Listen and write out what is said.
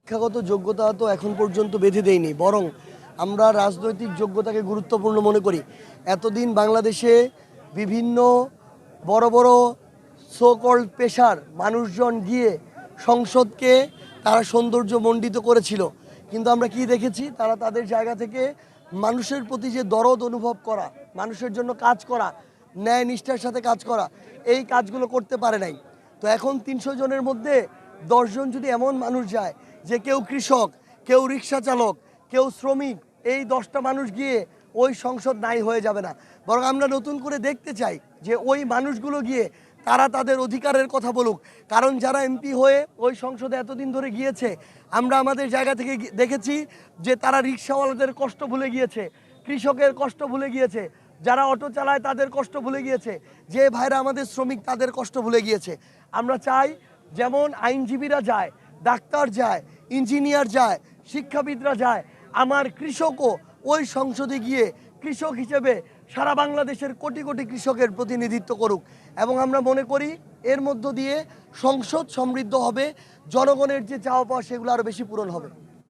শিক্ষাগত যোগ্যতা তো এখন পর্যন্ত বেঁধে দেয়নি, বরং আমরা রাজনৈতিক যোগ্যতাকে গুরুত্বপূর্ণ মনে করি। এতদিন বাংলাদেশে বিভিন্ন বড় বড় সো কল্ড পেশার মানুষজন গিয়ে সংসদকে তারা সৌন্দর্যমণ্ডিত করেছিল, কিন্তু আমরা কি দেখেছি, তারা তাদের জায়গা থেকে মানুষের প্রতি যে দরদ অনুভব করা, মানুষের জন্য কাজ করা, ন্যায় নিষ্ঠার সাথে কাজ করা, এই কাজগুলো করতে পারে নাই। তো এখন ৩০০ জনের মধ্যে ১০ জন যদি এমন মানুষ যায় যে কেউ কৃষক, কেউ রিক্সা চালক, কেউ শ্রমিক, এই ১০টা মানুষ গিয়ে ওই সংসদ নাই হয়ে যাবে না। বরং আমরা নতুন করে দেখতে চাই যে ওই মানুষগুলো গিয়ে তারা তাদের অধিকারের কথা বলুক। কারণ যারা এমপি হয়ে ওই সংসদে এতদিন ধরে গিয়েছে, আমরা আমাদের জায়গা থেকে দেখেছি যে তারা রিক্সাওয়ালাদের কষ্ট ভুলে গিয়েছে, কৃষকের কষ্ট ভুলে গিয়েছে, যারা অটো চালায় তাদের কষ্ট ভুলে গিয়েছে, যে ভাইরা আমাদের শ্রমিক তাদের কষ্ট ভুলে গিয়েছে। আমরা চাই যেমন আইনজীবীরা যায়, ডাক্তার যায়, ইঞ্জিনিয়ার যায়, শিক্ষাবিদরা যায়, আমার কৃষকও ওই সংসদে গিয়ে কৃষক হিসেবে সারা বাংলাদেশের কোটি কোটি কৃষকের প্রতিনিধিত্ব করুক। এবং আমরা মনে করি এর মধ্য দিয়ে সংসদ সমৃদ্ধ হবে, জনগণের যে চাওয়া পাওয়া সেগুলো আরও বেশি পূরণ হবে।